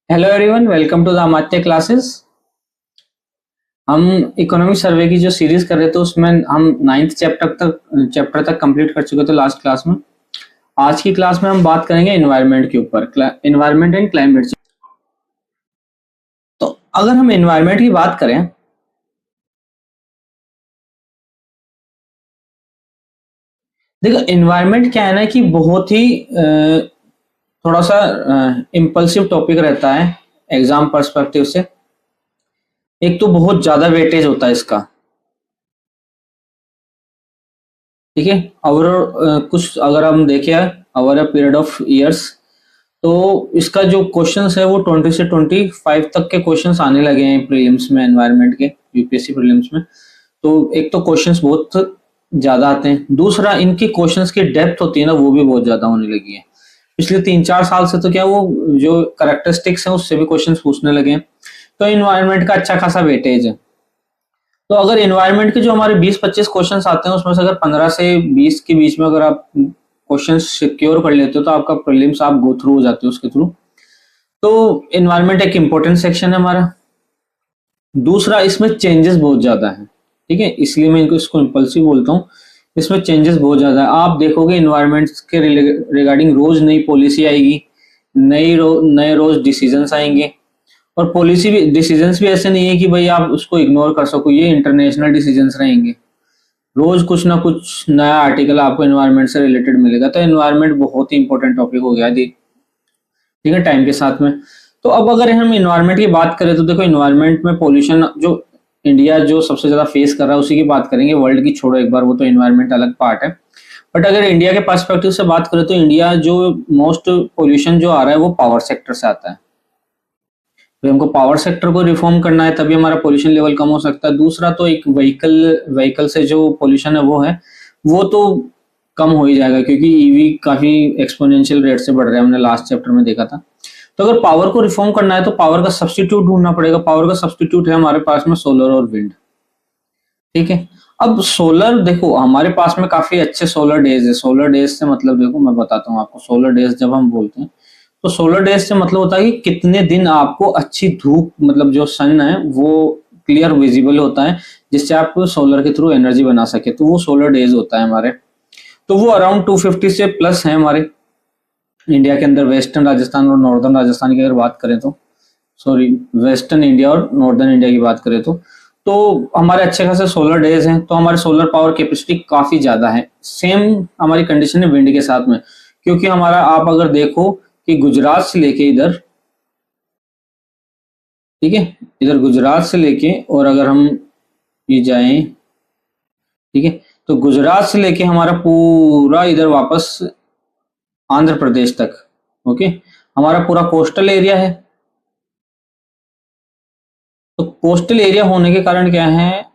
Hello everyone, welcome to the Amatya classes. हम economic survey की जो सीरीज कर रहे थे उसमें हम 9th चैप्टर तक कंप्लीट कर चुके थे लास्ट क्लास में। आज की क्लास में हम बात करेंगे एनवायरनमेंट के ऊपर, एनवायरनमेंट एंड क्लाइमेट चेंज। तो अगर हम एनवायरनमेंट की बात करें, देखो एनवायरनमेंट क्या है ना कि बहुत ही थोड़ा सा इम्पल्सिव टॉपिक रहता है एग्जाम पर्सपेक्टिव से। एक तो बहुत ज्यादा वेटेज होता है इसका, ठीक है। और कुछ अगर हम देखें over a period of years, तो इसका जो क्वेश्चंस है वो 20 से 25 तक के क्वेश्चंस आने लगे हैं प्रीलिम्स में, एनवायरनमेंट के यूपीएससी प्रीलिम्स में। तो एक तो क्वेश्चंस बहुत ज्यादा आते हैं, दूसरा इनकी क्वेश्चंस की डेप्थ होती है ना वो भी बहुत ज्यादा होने लगी है। पिछले 3-4 साल से तो क्या वो जो करेक्टरिस्टिक्स हैं उससे भी क्वेश्चंस पूछने लगे हैं। तो इन्वायरमेंट का अच्छा खासा वेटेज है। तो अगर इन्वायरमेंट के जो हमारे 20-25 क्वेश्चंस आते हैं उसमें से अगर 15 से 20 के बीच में अगर आप क्वेश्चन सिक्योर कर लेते हो तो आपका प्रीलिम्स आप गो थ्रू हो जाते हो उसके थ्रू। तो इन्वायरमेंट एक इम्पोर्टेंट सेक्शन है हमारा। दूसरा, इसमें चेंजेस बहुत ज्यादा है, ठीक है, इसलिए मैं इसको इम्पल्सिव बोलता हूँ। इसमें चेंजेस बहुत ज्यादा है। आप देखोगे इन्वायरमेंट के रिगार्डिंग रोज नई पॉलिसी आएगी, नए रोज डिसीजंस आएंगे। और पॉलिसी भी, डिसीजंस भी ऐसे नहीं है कि भाई आप उसको इग्नोर कर सको, ये इंटरनेशनल डिसीजंस रहेंगे। रोज कुछ ना कुछ नया आर्टिकल आपको एनवायरनमेंट से रिलेटेड मिलेगा। तो एनवायरनमेंट बहुत ही इंपॉर्टेंट टॉपिक हो गया है, ठीक है, टाइम के साथ में। तो अब अगर हम एनवायरनमेंट की बात करें तो देखो एनवायरनमेंट में पोल्यूशन जो इंडिया जो सबसे ज्यादा फेस कर रहा है उसी की बात करेंगे। वर्ल्ड की छोड़ो एक बार, वो तो एनवायरनमेंट अलग पार्ट है। बट अगर इंडिया के पर्सपेक्टिव से बात करें तो इंडिया जो मोस्ट पोल्यूशन जो आ रहा है वो पावर सेक्टर से आता है। तो हमको पावर सेक्टर को रिफॉर्म करना है तभी हमारा पोल्यूशन लेवल कम हो सकता है। दूसरा तो एक व्हीकल से जो पोल्यूशन है वो तो कम हो ही जाएगा, क्योंकि ईवी काफी एक्सपोनेंशियल रेट से बढ़ रहा है, हमने लास्ट चैप्टर में देखा था। तो अगर पावर को रिफॉर्म करना है तो पावर का सब्स्टिट्यूट ढूंढना पड़ेगा। पावर का सब्स्टिट्यूट है हमारे पास में सोलर और विंड, ठीक है। अब सोलर, देखो हमारे पास में काफी अच्छे सोलर डेज है। सोलर डेज से मतलब, देखो मैं बताता हूँ आपको, सोलर डेज जब हम बोलते हैं तो सोलर डेज से मतलब होता है कि कितने दिन आपको अच्छी धूप, मतलब जो सन है वो क्लियर विजिबल होता है, जिससे आप सोलर के थ्रू एनर्जी बना सके, तो वो सोलर डेज होता है हमारे। तो वो अराउंड 250 से प्लस है हमारे इंडिया के अंदर। वेस्टर्न राजस्थान और नॉर्दर्न राजस्थान की अगर बात करें तो, सॉरी, वेस्टर्न इंडिया और नॉर्दर्न इंडिया की बात करें तो हमारे अच्छे खासे सोलर डेज हैं। तो हमारे सोलर पावर कैपेसिटी काफी ज्यादा है। सेम हमारी कंडीशन है विंड के साथ में, क्योंकि हमारा, आप अगर देखो कि गुजरात से लेके इधर, ठीक है, इधर गुजरात से लेके, और अगर हम ये जाएं, ठीक है, तो गुजरात से लेके हमारा पूरा इधर वापस आंध्र प्रदेश तक, ओके, हमारा पूरा कोस्टल एरिया है। तो कोस्टल एरिया होने के कारण क्या है,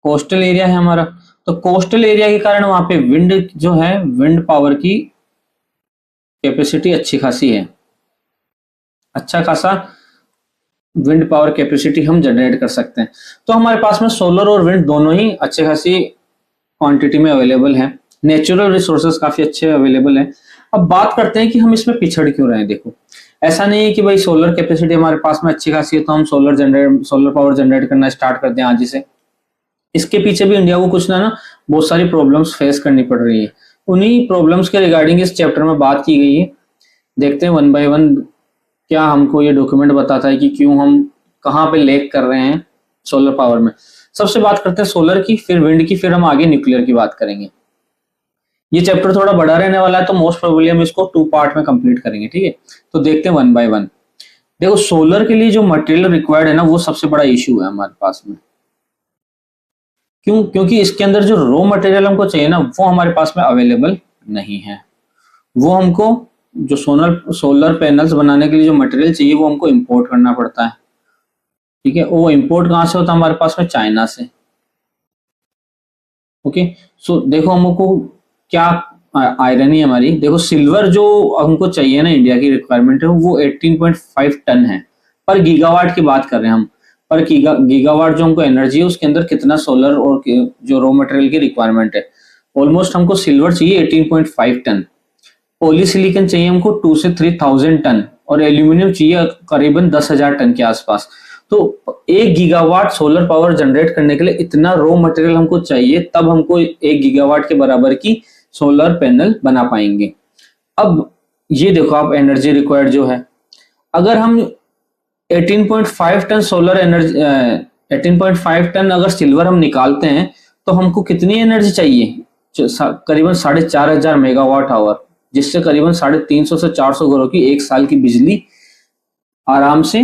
कोस्टल एरिया है हमारा, तो कोस्टल एरिया के कारण वहां पे विंड जो है, विंड पावर की कैपेसिटी अच्छी खासी है। अच्छा खासा विंड पावर कैपेसिटी हम जनरेट कर सकते हैं। तो हमारे पास में सोलर और विंड दोनों ही अच्छे खासी क्वांटिटी में अवेलेबल है। नेचुरल रिसोर्सेज काफी अच्छे अवेलेबल है। अब बात करते हैं कि हम इसमें पिछड़ क्यों रहे हैं। देखो ऐसा नहीं है कि भाई सोलर कैपेसिटी हमारे पास में अच्छी खासी है तो हम सोलर पावर जनरेट करना स्टार्ट कर दें आज ही से। इसके पीछे भी इंडिया को कुछ ना बहुत सारी प्रॉब्लम्स फेस करनी पड़ रही है। उन्हीं प्रॉब्लम्स के रिगार्डिंग इस चैप्टर में बात की गई है। देखते हैं वन बाय वन क्या हमको ये डॉक्यूमेंट बताता है कि क्यों हम कहाँ पे लैग कर रहे हैं सोलर पावर में। सबसे बात करते हैं सोलर की, फिर विंड की, फिर हम आगे न्यूक्लियर की बात करेंगे। ये चैप्टर थोड़ा बड़ा रहने वाला है तो मोस्ट प्रोबेबली हम इसको 2 पार्ट में कंप्लीट करेंगे, ठीक है। तो देखते हैं वन बाय वन। देखो सोलर के लिए जो मटेरियल रिक्वायर्ड है ना वो सबसे बड़ा इशू है हमारे पास में। क्यों? क्योंकि इसके अंदर जो रॉ मटेरियल हमको चाहिए ना वो हमारे पास में अवेलेबल नहीं है। वो हमको जो सोलर पैनल्स बनाने के लिए जो मटेरियल चाहिए वो हमको इंपोर्ट करना पड़ता है, ठीक है। वो इंपोर्ट कहाँ से होता है हमारे पास में? चाइना से, ओके। सो देखो हमको क्या आयरनी है हमारी। देखो सिल्वर जो हमको चाहिए ना, इंडिया की रिक्वायरमेंट है वो 18.5 टन है। पर गीगावाट की बात कर रहे हैं हम, पर गीगावाट जो हमको एनर्जी है उसके अंदर कितना सोलर और जो रॉ मटेरियल की रिक्वायरमेंट है, ऑलमोस्ट हमको सिल्वर चाहिए 18.5 टन। पॉलीसिलिकॉन चाहिए हमको 2 से 3,000 टन, और एल्यूमिनियम चाहिए करीबन 10,000 टन के आसपास। तो 1 गीगावाट सोलर पावर जनरेट करने के लिए इतना रॉ मटेरियल हमको चाहिए, तब हमको 1 गीगावाट के बराबर की सोलर पैनल बना पाएंगे। अब ये देखो आप एनर्जी रिक्वायर्ड जो है, अगर हम 18.5 टन सोलर एनर्जी 18.5 टन अगर सिल्वर हम निकालते हैं तो हमको कितनी एनर्जी चाहिए? करीबन 4,500 मेगावाट आवर, जिससे करीबन 350 से 400 घरों की एक साल की बिजली आराम से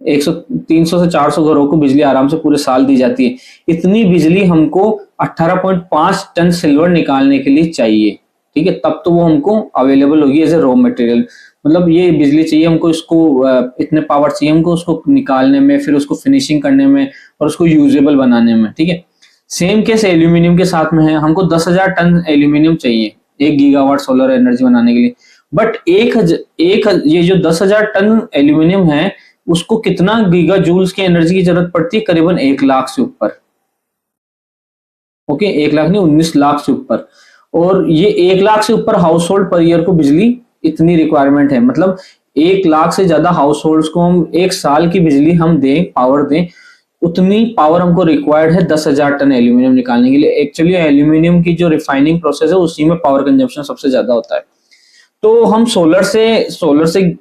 300 से 400 घरों को बिजली आराम से पूरे साल दी जाती है। इतनी बिजली हमको 18.5 टन सिल्वर निकालने के लिए चाहिए, ठीक है, तब तो वो हमको अवेलेबल होगी एज ए रॉ मटेरियल। मतलब ये बिजली चाहिए हमको, इसको इतने पावर चाहिए हमको उसको निकालने में, फिर उसको फिनिशिंग करने में और उसको यूजेबल बनाने में, ठीक है। सेम केस एल्यूमिनियम के साथ में है, हमको 10,000 टन एल्यूमिनियम चाहिए 1 गीगावाट सोलर एनर्जी बनाने के लिए। बट ये जो 10,000 टन एल्यूमिनियम है उसको कितना गीगा जूल्स की एनर्जी की जरूरत पड़ती है? करीबन 1 लाख से ऊपर। ओके, 1 लाख नहीं, 19 लाख से ऊपर। और ये 1 लाख से ऊपर हाउस होल्ड पर ईयर को बिजली इतनी रिक्वायरमेंट है। मतलब 1 लाख से ज्यादा हाउस होल्ड को हम एक साल की बिजली हम दें, पावर दें, उतनी पावर हमको रिक्वायर्ड है 10,000 टन एल्यूमिनियम निकालने के लिए। एक्चुअली एल्यूमिनियम की जो रिफाइनिंग प्रोसेस है उसी में पावर कंजप्शन सबसे ज्यादा होता है। तो हम सोलर से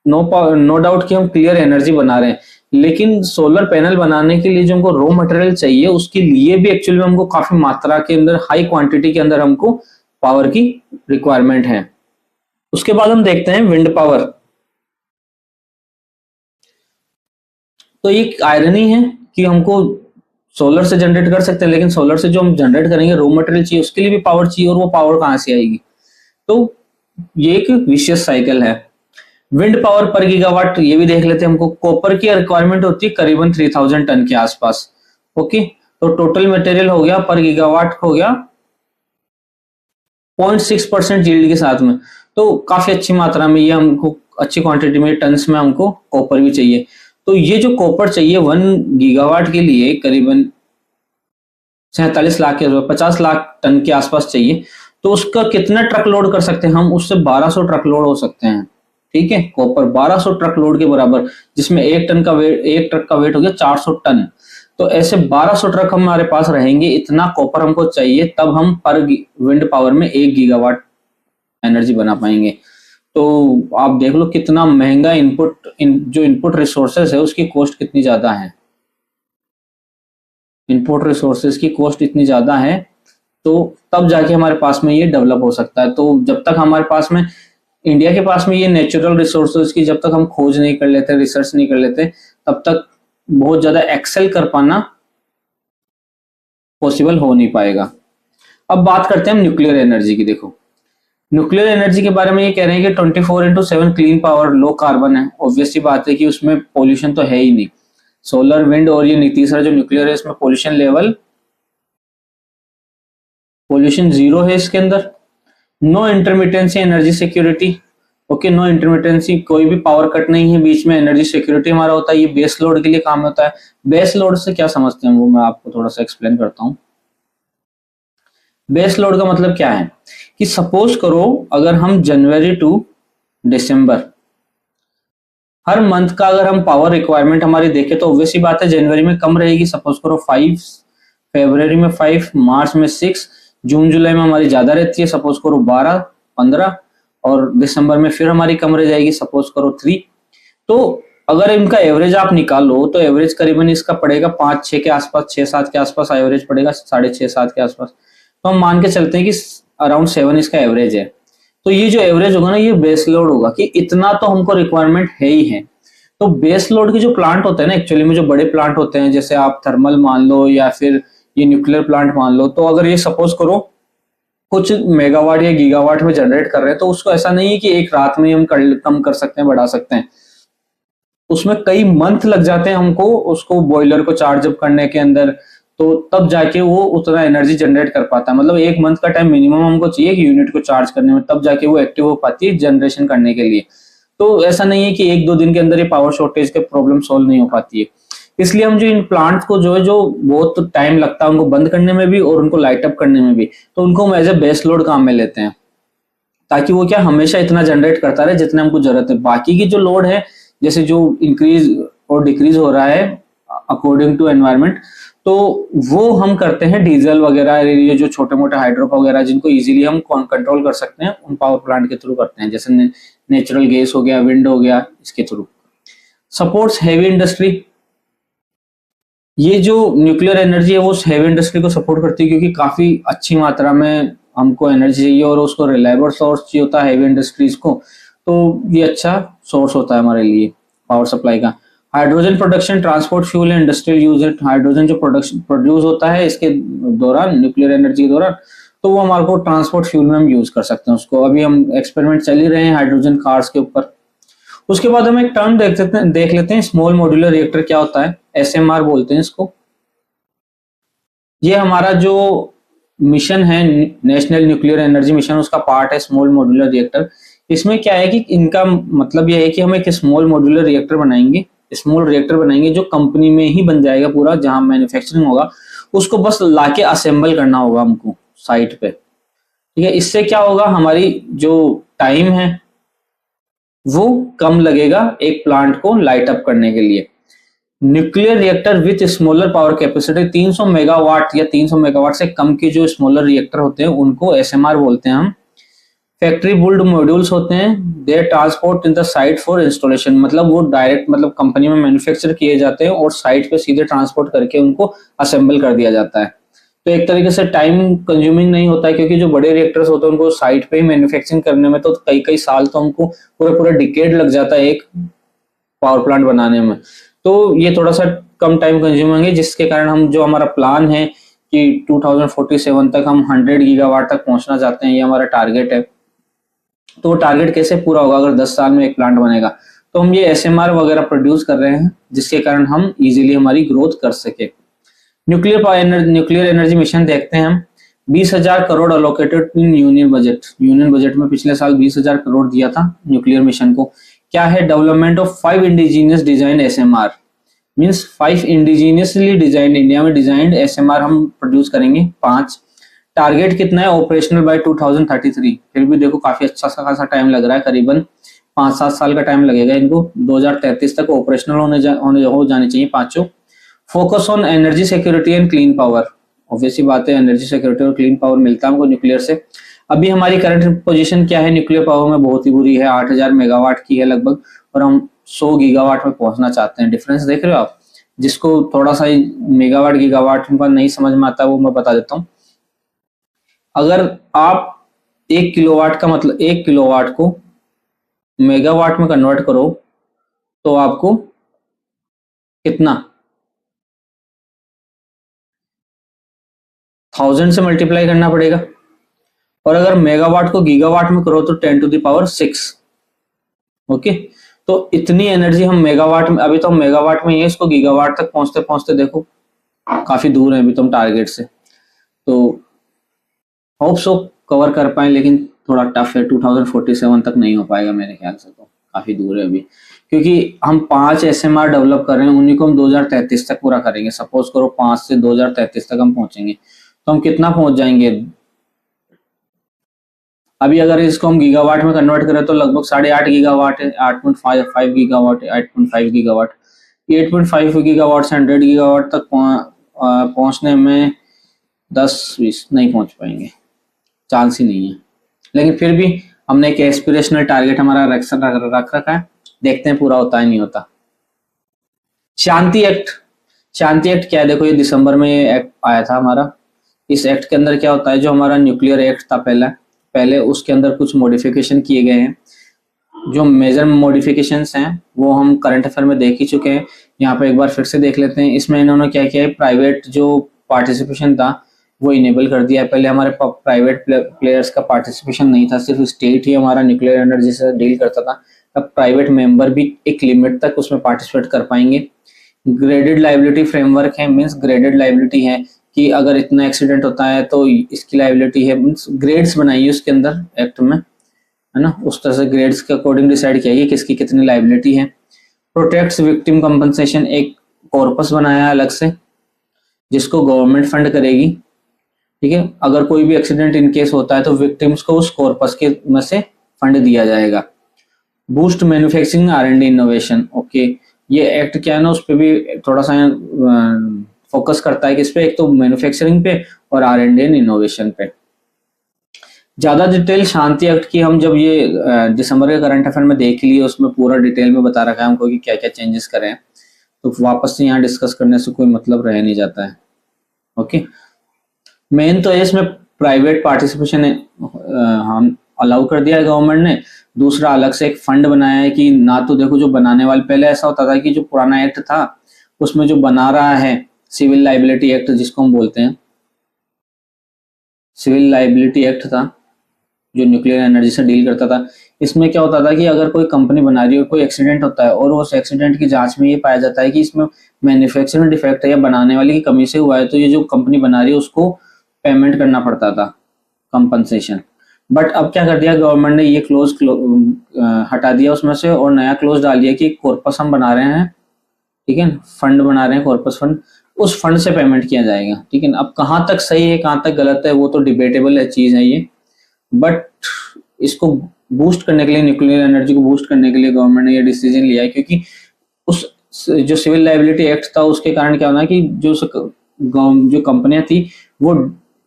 नो डाउट कि हम क्लियर एनर्जी बना रहे हैं, लेकिन सोलर पैनल बनाने के लिए जो हमको रॉ मटेरियल चाहिए उसके लिए भी एक्चुअली हमको काफी मात्रा के अंदर, हाई क्वांटिटी के अंदर हमको पावर की रिक्वायरमेंट है। उसके बाद हम देखते हैं विंड पावर। तो ये आयरनी है कि हमको सोलर से जनरेट कर सकते हैं, लेकिन सोलर से जो हम जनरेट करेंगे रॉ मटेरियल चाहिए, उसके लिए भी पावर चाहिए, और वो पावर कहां से आएगी? तो ये एक विशियस साइकिल है। विंड पावर पर गीगावाट ये भी देख लेते हैं। हमको कॉपर की रिक्वायरमेंट होती है करीबन 3000 टन के आसपास। ओके, तो टोटल मटेरियल हो गया पर गीगावाट हो गया 0.6% यील्ड के साथ में। तो काफी अच्छी मात्रा में ये हमको, अच्छी क्वांटिटी में टन्स में हमको कॉपर भी चाहिए। तो ये जो कॉपर चाहिए 1 गीगावाट के लिए करीबन 47 लाख के 50 लाख टन के आसपास चाहिए। तो उसका कितना ट्रक लोड कर सकते हैं हम? उससे 1200 ट्रक लोड हो सकते हैं, ठीक है। कॉपर 1200 ट्रक लोड के बराबर, जिसमें एक ट्रक का वेट हो गया 400 टन। तो ऐसे 1200 ट्रक हमारे पास रहेंगे, इतना कॉपर हमको चाहिए, तब हम पर विंड पावर में 1 गीगावाट एनर्जी बना पाएंगे। तो आप देख लो कितना महंगा जो इनपुट रिसोर्सेस है उसकी कॉस्ट कितनी ज्यादा है। इनपुट रिसोर्सेस की कॉस्ट इतनी ज्यादा है, तो तब जाके हमारे पास में ये डेवलप हो सकता है। तो जब तक हमारे पास में, इंडिया के पास में ये नेचुरल रिसोर्सेज की जब तक हम खोज नहीं कर लेते, रिसर्च नहीं कर लेते, तब तक बहुत ज्यादा एक्सेल कर पाना पॉसिबल हो नहीं पाएगा। अब बात करते हैं हम न्यूक्लियर एनर्जी की। देखो, न्यूक्लियर एनर्जी के बारे में ये कह रहे हैं कि 24/7 क्लीन पावर, लो कार्बन है। ऑब्वियसली बात है कि उसमें पोल्यूशन तो है ही नहीं। सोलर, विंड और ये तीसरा जो न्यूक्लियर है, इसमें पोल्यूशन जीरो है इसके अंदर। No intermittency, energy security. Okay, no intermittency, कोई भी पावर कट नहीं है बीच में, एनर्जी सिक्योरिटी हमारा होता है। ये बेस लोड के लिए काम होता है। बेस लोड से क्या समझते हैं वो मैं आपको थोड़ा सा एक्सप्लेन करता हूँ। बेस लोड का मतलब क्या है कि सपोज करो अगर हम जनवरी टू दिसंबर हर मंथ का अगर हम पावर रिक्वायरमेंट हमारी देखें, तो ऑब्वियसली बात है जनवरी में कम रहेगी। सपोज करो 5, फरवरी में 5, मार्च में 6, जून जुलाई में हमारी ज्यादा रहती है, सपोज करो 12, 15, और दिसंबर में फिर हमारी कम रह जाएगी, सपोज करो 3। तो अगर इनका एवरेज आप निकालो तो एवरेज करीबन इसका पड़ेगा 5-6 के आसपास, 6-7 के आसपास एवरेज पड़ेगा, 6.5-7 के आसपास। तो हम मान के चलते हैं कि अराउंड 7 इसका एवरेज है। तो ये जो एवरेज होगा ना, ये बेस लोड होगा कि इतना तो हमको रिक्वायरमेंट है ही है। तो बेस लोड के जो प्लांट होते हैं ना, एक्चुअली में जो बड़े प्लांट होते हैं, जैसे आप थर्मल मान लो या फिर ये न्यूक्लियर प्लांट मान लो, तो अगर ये सपोज करो कुछ मेगावाट या गीगावाट में जनरेट कर रहे हैं, तो उसको ऐसा नहीं है कि एक रात में हम कम कर सकते हैं, बढ़ा सकते हैं। उसमें कई मंथ लग जाते हैं हमको उसको बॉयलर को चार्ज अप करने के अंदर, तो तब जाके वो उतना एनर्जी जनरेट कर पाता है। मतलब 1 मंथ का टाइम मिनिमम हमको चाहिए कि यूनिट को चार्ज करने में, तब जाके वो एक्टिव हो पाती है जनरेशन करने के लिए। तो ऐसा नहीं है कि 1-2 दिन के अंदर ये पावर शॉर्टेज के प्रॉब्लम सॉल्व नहीं हो पाती है। इसलिए हम जो इन प्लांट्स को जो बहुत टाइम लगता है उनको बंद करने में भी और उनको लाइट अप करने में भी, तो उनको हम एज ए बेस लोड काम में लेते हैं। ताकि वो क्या हमेशा इतना जनरेट करता रहे जितने हमको जरूरत है। बाकी की जो लोड है जैसे जो इंक्रीज और डिक्रीज हो रहा है अकॉर्डिंग टू एनवायरनमेंट, तो वो हम करते हैं डीजल वगैरह, ये जो छोटे मोटे हाइड्रो वगैरह जिनको इजीली हम कंट्रोल कर सकते हैं उन पावर प्लांट के थ्रू करते हैं, जैसे नेचुरल गैस हो गया, विंड हो गया, इसके थ्रू। सपोर्ट्स हैवी इंडस्ट्री, ये जो न्यूक्लियर एनर्जी है वो हैवी इंडस्ट्री को सपोर्ट करती है क्योंकि काफी अच्छी मात्रा में हमको एनर्जी चाहिए और उसको रिलायबल सोर्स चाहिए होता है हैवी इंडस्ट्रीज को, तो ये अच्छा सोर्स होता है हमारे लिए पावर सप्लाई का। Hydrogen production, transport, fuel, industrial use, hydrogen जो प्रोडक्शन प्रोड्यूस होता है इसके दौरान, न्यूक्लियर एनर्जी के दौरान, तो वो हमारे को ट्रांसपोर्ट फ्यूल में हम यूज कर सकते हैं उसको। अभी हम एक्सपेरिमेंट चल ही रहे हैं हाइड्रोजन कार्स के ऊपर। उसके बाद हम एक टर्म देख लेते हैं स्मॉल मॉड्यूलर रिएक्टर क्या होता है, एसएमआर बोलते हैं इसको। ये हमारा जो मिशन है नेशनल न्यूक्लियर एनर्जी मिशन, उसका पार्ट है स्मॉल मॉड्यूलर रिएक्टर। इसमें क्या है कि इनका मतलब यह है कि हम एक स्मॉल मॉड्यूलर रिएक्टर बनाएंगे, स्मॉल रिएक्टर बनाएंगे जो कंपनी में ही बन जाएगा पूरा, जहां मैन्युफैक्चरिंग होगा उसको बस लाके असेंबल करना होगा हमको साइट पे, ठीक है। इससे क्या होगा, हमारी जो टाइम है वो कम लगेगा एक प्लांट को लाइट अप करने के लिए। Nuclear reactor with smaller power capacity, 300 megawatt या 300 मेगावाट से कम के जो स्मॉलर रिएक्टर होते हैं उनको एसएमआर बोलते हैं हम। फैक्ट्री बुल्ड मॉड्यूल्स होते हैं, they transport in the site for installation, मतलब वो डायरेक्ट मतलब कंपनी में मैन्युफैक्चर किए जाते हैं और साइट पे सीधे ट्रांसपोर्ट करके उनको असेंबल कर दिया जाता है। तो एक तरीके से टाइम कंज्यूमिंग नहीं होता है क्योंकि जो बड़े रिएक्टर्स होते हैं उनको साइट पे ही मैन्युफैक्चरिंग करने में तो कई कई साल, तो हमको पूरा डिकेड लग जाता है एक पावर प्लांट बनाने में। तो ये थोड़ा सा कम टाइम कंज्यूमिंग है, जिसके कारण हम जो हमारा प्लान है कि 2047 तक हम 100 गीगावाट तक पहुंचना चाहते हैं, ये हमारा टारगेट है। तो टारगेट कैसे पूरा होगा अगर 10 साल में एक प्लांट बनेगा, तो हम ये एसएमआर वगैरह प्रोड्यूस कर रहे हैं जिसके कारण हम इजीली हमारी ग्रोथ कर सके। न्यूक्लियर एनर्जी मिशन देखते हैं हम। 20,000 crore allocated in union budget, union budget में पिछले साल 20,000 करोड़ दिया था न्यूक्लियर मिशन को। क्या है, development of 5 indigenous design ASMR, means 5 indigenously design, India में डिजाइंड एसएमआर हम प्रोड्यूस करेंगे 5। टारगेट कितना है, ऑपरेशनल बाय 2033। फिर भी देखो काफी अच्छा खासा टाइम लग रहा है, करीबन 5-7 साल का टाइम लगेगा इनको, 2033 तक ऑपरेशनल हो जाने चाहिए पांचों। Focus on energy security and clean power, obviously बात है एनर्जी सिक्योरिटी और क्लीन पावर मिलता है हमको न्यूक्लियर से। अभी हमारी करंट पोजीशन क्या है न्यूक्लियर पावर में, बहुत ही बुरी है, 8,000 मेगावाट की है लगभग, और हम 100 गीगावाट में पहुंचना चाहते हैं। डिफरेंस देख रहे हो आप, जिसको थोड़ा सा मेगावाट गीगावाट में नहीं समझ में आता वो मैं बता देता हूँ। अगर आप 1 किलोवाट का मतलब 1 किलोवाट को मेगावाट में कन्वर्ट करो तो आपको कितना, 1000 से मल्टीप्लाई करना पड़ेगा। और अगर मेगावाट को गीगावाट में करो तो 10⁶। ओके, तो इतनी एनर्जी हम मेगावाट में, अभी तो हम मेगावाट में ही है, इसको गीगावाट तक पहुंचते पहुंचते देखो काफी दूर है अभी तो हम टारगेट से। तो होप सो कवर कर पाए, लेकिन थोड़ा टफ है, 2047 तक नहीं हो पाएगा मेरे ख्याल से, तो काफी दूर है अभी, क्योंकि हम 5 एसएमआर डेवलप कर रहे हैं, उन्हीं को हम 2033 तक पूरा करेंगे। सपोज करो 5 से 2033 तक हम पहुंचेंगे, तो हम कितना पहुंच जाएंगे। अभी अगर इसको हम गीगावाट में कन्वर्ट करें तो लगभग 8.5 गीगावाट है, 8.5 गीगावाट, 8.5 गीगावाट। 8.5 गीगावाट से 100 गीगावाट तक पहुंचने में 10-20 नहीं पहुंच पाएंगे, चांस ही नहीं है। लेकिन फिर भी हमने एक एस्पिरेशनल टारगेट हमारा रख रखा है, देखते हैं पूरा होता है नहीं होता। शांति एक्ट, शांति एक्ट क्या है, देखो ये दिसंबर में ये एक्ट आया था हमारा। इस एक्ट के अंदर क्या होता है, जो हमारा न्यूक्लियर एक्ट था पहले उसके अंदर कुछ मॉडिफिकेशन किए गए हैं। जो मेजर मॉडिफिकेशंस हैं वो हम करंट अफेयर में देख ही चुके हैं, यहाँ पे एक बार फिर से देख लेते हैं। इसमें इन्होंने क्या किया है, प्राइवेट जो पार्टिसिपेशन था वो इनेबल कर दिया है। पहले हमारे प्राइवेट प्लेयर्स का पार्टिसिपेशन नहीं था, सिर्फ स्टेट ही हमारा न्यूक्लियर एनर्जी से डील करता था। अब प्राइवेट मेंबर भी एक लिमिट तक उसमें पार्टिसिपेट कर पाएंगे। ग्रेडेड लाइबिलिटी फ्रेमवर्क है, मीन्स ग्रेडेड लाइबिलिटी है कि अगर इतना एक्सीडेंट होता है तो इसकी लाइबिलिटी है, मीन्स ग्रेड्स बनाइए उसके अंदर एक्ट में, है ना, उस तरह से ग्रेड्स के अकॉर्डिंग डिसाइड किया है किसकी कितनी लाइबिलिटी है। प्रोटेक्ट्स विक्टिम कंपनसेशन, एक कॉर्पस बनाया है अलग से जिसको गवर्नमेंट फंड करेगी, ठीक है, अगर कोई भी एक्सीडेंट इन केस होता है तो विक्टिम्स को उस कॉर्पस के में से फंड दिया जाएगा। Boost manufacturing R&D innovation, okay, ये एक्ट क्या है ना, उस पर भी थोड़ा सा फोकस करता है कि इस पे एक तो मैन्युफैक्चरिंग पे और R&D एंड इनोवेशन पे। ज्यादा डिटेल शांति एक्ट की हम जब ये दिसंबर के करंट अफेयर में देख लिए, उसमें पूरा डिटेल में बता रखा है हमको कि क्या क्या चेंजेस करें, तो वापस से यहाँ डिस्कस करने से कोई मतलब रह नहीं जाता है। ओके, मेन तो इसमें प्राइवेट पार्टिसिपेशन हम अलाउ कर दिया है गवर्नमेंट ने। दूसरा, अलग से एक फंड बनाया है कि ना तो देखो जो बनाने वाले, पहले ऐसा होता था कि जो पुराना एक्ट था उसमें जो बना रहा है सिविल लाइबिलिटी एक्ट जिसको हम बोलते हैं, सिविल लाइबिलिटी एक्ट था जो न्यूक्लियर एनर्जी से डील करता था। इसमें क्या होता था कि अगर कोई कंपनी बना रही है और कोई एक्सीडेंट होता है और उस एक्सीडेंट की जांच में ये पाया जाता है कि इसमें मैन्युफैक्चरिंग डिफेक्ट है या बनाने वाले की कमी से हुआ है, तो ये जो कंपनी बना रही है उसको पेमेंट करना पड़ता था, कंपनसेशन। बट अब क्या कर दिया गवर्नमेंट ने, ये क्लोज हटा दिया उसमें से और नया क्लोज डाल दिया कि कॉर्पस हम बना रहे हैं, ठीक है, फंड बना रहे हैं कॉर्पस फंड, उस फंड से पेमेंट किया जाएगा। ठीक है, अब कहाँ तक सही है कहाँ तक गलत है वो तो डिबेटेबल है चीज है ये, बट इसको बूस्ट करने के लिए, न्यूक्लियर एनर्जी को बूस्ट करने के लिए गवर्नमेंट ने ये डिसीजन लिया है, क्योंकि उस जो सिविल लाइबिलिटी एक्ट था उसके कारण क्या होना कि जो कंपनियां थी वो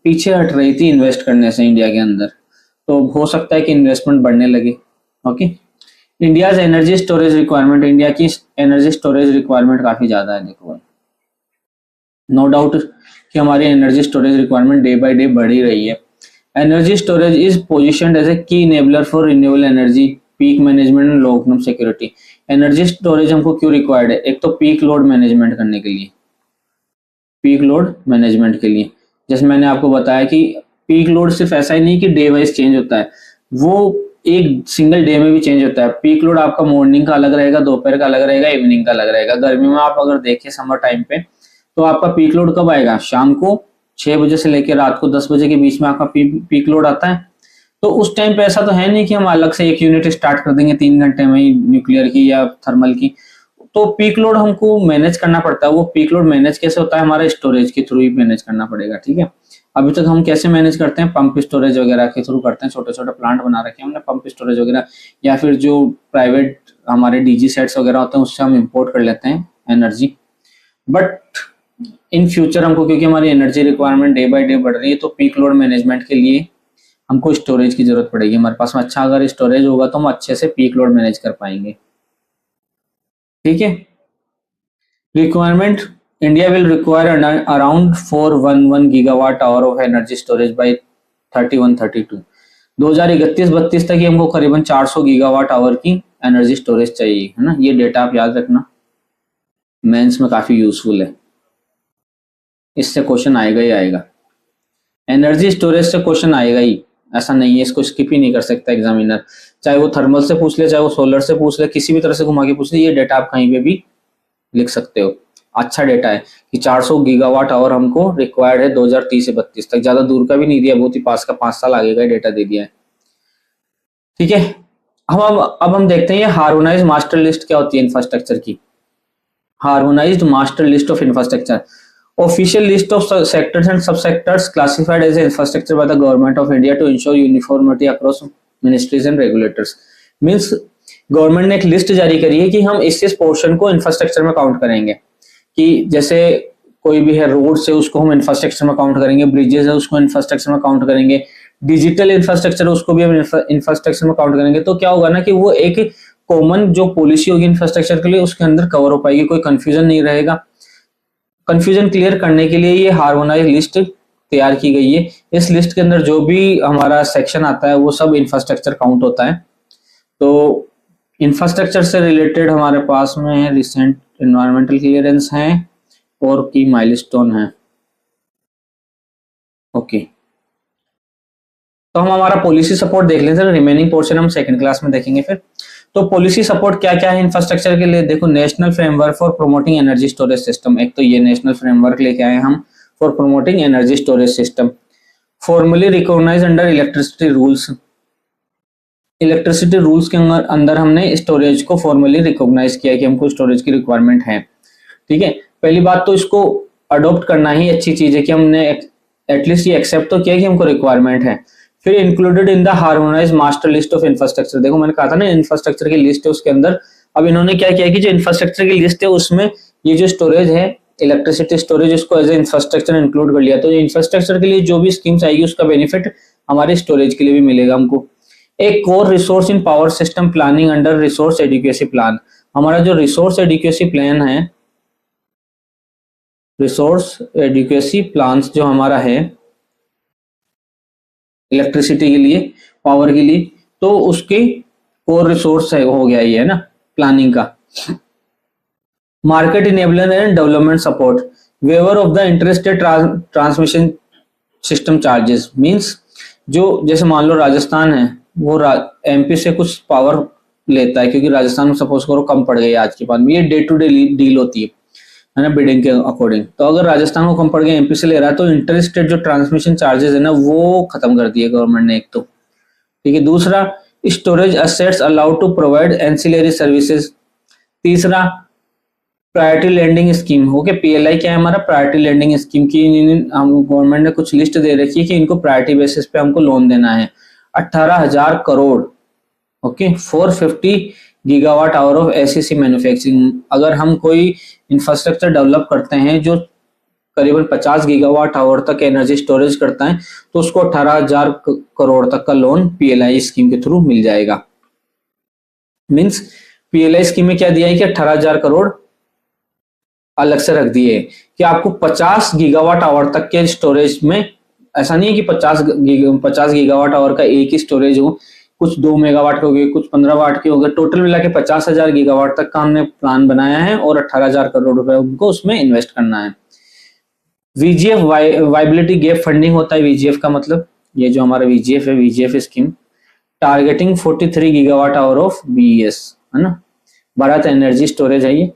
पीछे हट रही थी इन्वेस्ट करने से इंडिया के अंदर, तो हो सकता है कि इन्वेस्टमेंट बढ़ने लगे। Okay, India energy storage requirement, India की एनर्जी स्टोरेज रिक्वायरमेंट काफी ज्यादा है। देखो नो डाउट कि हमारी energy storage requirement day by day बढ़ ही रही है। Energy storage is positioned as a key enabler for renewable energy, peak management and long term security. Energy storage हमको क्यों रिक्वायर्ड है? एक तो पीक लोड मैनेजमेंट करने के लिए, पीक लोड मैनेजमेंट के लिए, जैसे मैंने आपको बताया कि पीक लोड सिर्फ ऐसा ही नहीं कि डे वाइज चेंज होता है, वो एक सिंगल डे में भी चेंज होता है। पीक लोड आपका मॉर्निंग का अलग रहेगा, दोपहर का अलग रहेगा, इवनिंग का अलग रहेगा। गर्मी में आप अगर देखें समर टाइम पे तो आपका पीक लोड कब आएगा? शाम को 6 बजे से लेकर रात को 10 बजे के बीच में आपका पीक लोड आता है। तो उस टाइम पे ऐसा तो है नहीं कि हम अलग से एक यूनिट स्टार्ट कर देंगे 3 घंटे में ही न्यूक्लियर की या थर्मल की, तो पीक लोड हमको मैनेज करना पड़ता है। वो पीक लोड मैनेज कैसे होता है? हमारा स्टोरेज के थ्रू ही मैनेज करना पड़ेगा। ठीक है, अभी तक हम कैसे मैनेज करते हैं? पंप स्टोरेज वगैरह के थ्रू करते हैं, छोटे छोटे प्लांट बना रखे हैं हमने पंप स्टोरेज वगैरह, या फिर जो प्राइवेट हमारे डीजी सेट्स वगैरह होते हैं उससे हम इंपोर्ट कर लेते हैं एनर्जी। बट इन फ्यूचर हमको, क्योंकि हमारी energy requirement day by day बढ़ रही है, तो पीक लोड मैनेजमेंट के लिए हमको स्टोरेज की जरूरत पड़ेगी। हमारे पास में अच्छा अगर स्टोरेज होगा तो हम अच्छे से पीक लोड मैनेज कर पाएंगे। ठीक है, requirement, India will require around 411 gigawatt hour of energy storage by 31-32। 2031-32 तक ही हमको करीबन 400 गीगावाट आवर की एनर्जी स्टोरेज चाहिए, है ना। ये डेटा आप याद रखना, मेंस में काफी यूजफुल है, इससे क्वेश्चन आएगा ही आएगा। एनर्जी स्टोरेज से क्वेश्चन आएगा ही, ऐसा नहीं है, इसको स्किप ही नहीं कर सकता एग्जामिनर, चाहे वो थर्मल से पूछ ले, चाहे वो सोलर से पूछ ले, किसी भी तरह से घुमा के पूछ ले, ये डेटा आप कहीं पे भी लिख सकते हो। अच्छा डेटा है कि 400 गीगावाट आवर हमको रिक्वायर्ड है 2030 से 32 तक, ज्यादा दूर का भी नहीं दिया, बहुत ही पास का 5 साल आगे का डेटा दे दिया है। ठीक है, अब हम देखते हैं ये हार्मोनाइज्ड मास्टर लिस्ट क्या होती है इंफ्रास्ट्रक्चर की। Harmonised master list of infrastructure, official list of sectors and subsectors classified as infrastructure by the government of India to ensure uniformity across ministries and regulators। Means government ने एक list जारी करी है कि हम इस पोर्शन को इंफ्रास्ट्रक्चर में काउंट करेंगे, कि जैसे कोई भी है रोड से उसको हम इंफ्रास्ट्रक्चर में काउंट करेंगे, ब्रिजेस है उसको इंफ्रास्ट्रक्चर में काउंट करेंगे, डिजिटल इंफ्रास्ट्रक्चर उसको भी हम इंफ्रास्ट्रक्चर में काउंट करेंगे। तो क्या होगा ना कि वो एक कॉमन जो पॉलिसी होगी इंफ्रास्ट्रक्चर के लिए उसके अंदर कवर हो पाएगी, कोई कंफ्यूजन नहीं रहेगा। कंफ्यूजन क्लियर करने के लिए ये हार्मोनाइज लिस्ट तैयार की गई है। इस लिस्ट के अंदर जो भी हमारा सेक्शन आता है वो सब इंफ्रास्ट्रक्चर काउंट होता है। तो इंफ्रास्ट्रक्चर से रिलेटेड हमारे पास में रिसेंट एनवायरमेंटल क्लियरेंस है और की माइलस्टोन है। ओके, तो हम हमारा पॉलिसी सपोर्ट देख लेते हैं, रिमेनिंग पोर्शन हम सेकंड क्लास में देखेंगे फिर। तो पॉलिसी सपोर्ट क्या क्या है इंफ्रास्ट्रक्चर के लिए? देखो, national framework for promoting energy storage system, एक तो ये नेशनल फ्रेमवर्क लेके आए हम for promoting energy storage system, formally recognise under electricity rules. Electricity rules के अंदर हमने स्टोरेज को फॉर्मली रिकॉग्नाइज किया कि हमको स्टोरेज की रिक्वायरमेंट है। ठीक है, पहली बात तो इसको अडॉप्ट करना ही अच्छी चीज है कि हमने एटलीस्ट ये एक्सेप्ट तो किया कि हमको रिक्वायरमेंट है। फिर included in the harmonise master list of infrastructure, देखो मैंने कहा था ना इंफ्रास्ट्रक्चर की लिस्ट है उसके अंदर, अब इन्होंने क्या किया कि जो इंफ्रास्ट्रक्चर की लिस्ट है उसमें ये जो स्टोरेज है इलेक्ट्रिसिटी स्टोरेज इसको एज ए इंफ्रास्ट्रक्चर इंक्लूड कर लिया। तो इंफ्रास्ट्रक्चर के लिए जो भी स्कीम्स आएगी उसका बेनिफिट हमारे स्टोरेज के लिए भी मिलेगा हमको। एक core resource in power system planning under resource adequacy plan, हमारा जो रिसोर्स एडिक्वेसी प्लान है, रिसोर्स एडिक्वेसी प्लान जो हमारा है इलेक्ट्रिसिटी के लिए पावर के लिए, तो उसके कोर रिसोर्स है हो गया ये है ना प्लानिंग का। Market enabler and development support, waiver of the interested transmission system charges, means जो जैसे मान लो राजस्थान है वो एमपी से कुछ पावर लेता है क्योंकि राजस्थान में सपोज करो कम पड़ गई आज के बाद में, ये डे टू डे डील होती है ना बिडिंग के अकॉर्डिंग। तो अगर राजस्थान को कम पड़ गया एमपी से ले रहा है तो इंटरेस्टेड जो ट्रांसमिशन चार्जेस है ना वो खत्म कर दिए गवर्नमेंट ने एक तो, ठीक है। दूसरा storage assets allowed to provide ancillary services. तीसरा priority landing scheme, okay PLI क्या है हमारा प्रायोरिटी लैंडिंग स्कीम की, हम गवर्नमेंट ने कुछ लिस्ट दे रखी है कि इनको प्रायोरिटी बेसिस पे हमको लोन देना है 18,000 crore, okay 450 gigawatt hour of ACC manufacturing. अगर हम कोई इंफ्रास्ट्रक्चर डेवलप करते हैं जो करीबन 50 गीगावाट आवर तक एनर्जी स्टोरेज करता है तो उसको 18,000 करोड़ तक का लोन पीएलआई स्कीम के थ्रू मिल जाएगा। मींस पीएलआई स्कीम में क्या दिया है कि 18,000 करोड़ अलग से रख दिए कि आपको 50 गीगावाट आवर तक के स्टोरेज में, ऐसा नहीं है कि 50 गीगावाट आवर का एक ही स्टोरेज हो, कुछ 2 मेगावाट के हो गए, कुछ 15 वाट के हो गए, टोटल मिला के 50,000 गीगावाट तक का हमने प्लान बनाया है और 18,000 करोड़ रुपए उनको उसमें इन्वेस्ट करना है। वीजीएफ वाइबिलिटी गैप फंडिंग होता है, वीजीएफ का मतलब ये जो हमारा वीजीएफ है, VGF scheme targeting 43 gigawatt hour of BeES है ना, भारत एनर्जी स्टोरेज है ये।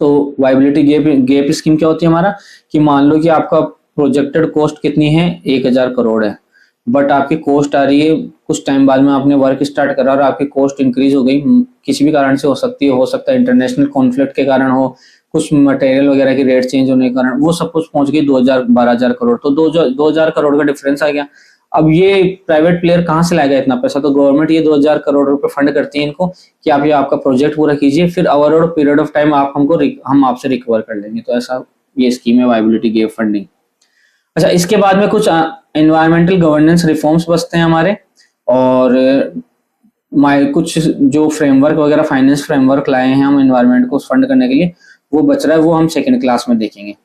तो वाइबिलिटी गैप स्कीम क्या होती है हमारा कि मान लो कि आपका प्रोजेक्टेड कॉस्ट कितनी है 1,000 करोड़ है, बट आपकी कॉस्ट आ रही है कुछ टाइम बाद में आपने वर्क स्टार्ट करा और आपकी कॉस्ट इंक्रीज हो गई, किसी भी कारण से हो सकती है, हो सकता है इंटरनेशनल कॉन्फ्लिक्ट के कारण हो, कुछ मटेरियल वगैरह की रेट चेंज होने के कारण, वो सब कुछ पहुंच गई 12,000 करोड़, तो 2,000 करोड़ का डिफरेंस आ गया। अब ये प्राइवेट प्लेयर कहाँ से लाएगा इतना पैसा, तो गवर्नमेंट ये 2,000 करोड़ रुपए फंड करती है इनको कि आप ये आपका प्रोजेक्ट पूरा कीजिए, फिर ओवर पीरियड ऑफ टाइम आप हम आपसे रिकवर कर लेंगे। तो ऐसा ये स्कीम है वाइबिलिटी गैप फंडिंग। अच्छा, इसके बाद में कुछ एनवायरमेंटल गवर्नेंस रिफॉर्म्स बचते हैं हमारे, और कुछ जो फ्रेमवर्क वगैरह फाइनेंस फ्रेमवर्क लाए हैं हम एनवायरमेंट को फंड करने के लिए वो बच रहा है, वो हम सेकंड क्लास में देखेंगे।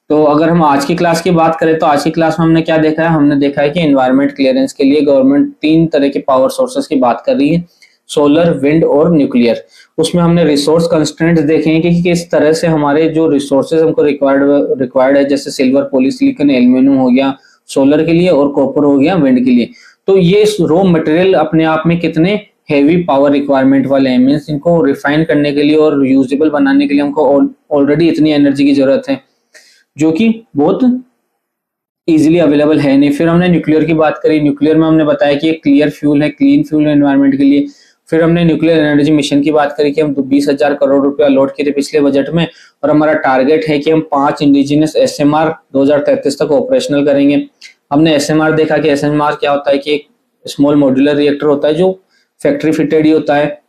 तो अगर हम आज की क्लास की बात करें तो आज की क्लास में हमने क्या देखा है, हमने देखा है कि एनवायरमेंट क्लियरेंस के लिए गवर्नमेंट 3 तरह के पावर सोर्सेस की बात कर रही है, सोलर, विंड और न्यूक्लियर। उसमें हमने रिसोर्स कंस्ट्रेंट्स देखे हैं कि किस तरह से हमारे जो रिसोर्सेज हमको रिक्वायर्ड है, जैसे सिल्वर, पॉलीसिलिकॉन, एल्यूमिनियम हो गया सोलर के लिए और कॉपर हो गया विंड के लिए। तो ये रॉ मटेरियल अपने आप में कितने हेवी पावर रिक्वायरमेंट वाले हैं, मींस इनको रिफाइन करने के लिए और यूजेबल बनाने के लिए हमको ऑलरेडी इतनी एनर्जी की जरूरत है जो कि बहुत इजीली अवेलेबल है नहीं। फिर हमने न्यूक्लियर की बात करी, न्यूक्लियर में हमने बताया कि एक क्लियर फ्यूल है, क्लीन फ्यूल है एनवायरनमेंट के लिए। फिर हमने न्यूक्लियर एनर्जी मिशन की बात करी कि हम 20,000 करोड़ रुपया अलॉट किए थे पिछले बजट में, और हमारा टारगेट है कि हम 5 इंडिजिनस एसएमआर 2033 तक ऑपरेशनल करेंगे। हमने एसएमआर देखा कि एसएमआर क्या होता है कि एक स्मॉल मॉड्यूलर रिएक्टर होता है जो फैक्ट्री फिटेड ही होता है।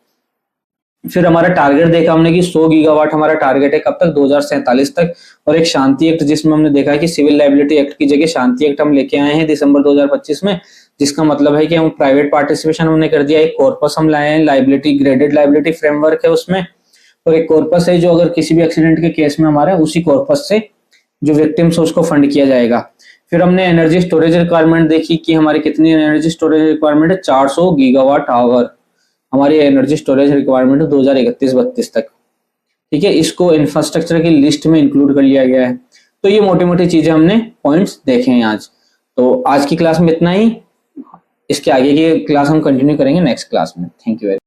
फिर हमारा टारगेट देखा हमने कि 100 गीगावाट हमारा टारगेट है कब तक, 2047 तक। और एक शांति एक्ट जिसमें हमने देखा है कि सिविल लाइबिलिटी एक्ट की जगह शांति एक्ट हम लेके आए हैं दिसंबर 2025 में, जिसका मतलब है कि हम प्राइवेट पार्टिसिपेशन हमने कर दिया, एक कॉर्पस हम लाए हैं, लाइबिलिटी ग्रेडेड लाइबिलिटी फ्रेमवर्क है उसमें, और एक कॉर्पस है जो अगर किसी भी एक्सीडेंट के केस में हमारा उसी कॉर्पस से जो विक्टिम्स है उसको फंड किया जाएगा। फिर हमने एनर्जी स्टोरेज रिक्वायरमेंट देखी कि हमारी कितनी एनर्जी स्टोरेज रिक्वायरमेंट है, 400 गीगावाट आवर हमारी एनर्जी स्टोरेज रिक्वायरमेंट है 2031-32 तक, ठीक है। इसको इंफ्रास्ट्रक्चर की लिस्ट में इंक्लूड कर लिया गया है। तो ये मोटी मोटी चीजें हमने पॉइंट्स देखे हैं आज। तो आज की क्लास में इतना ही, इसके आगे की क्लास हम कंटिन्यू करेंगे नेक्स्ट क्लास में। Thank you very much.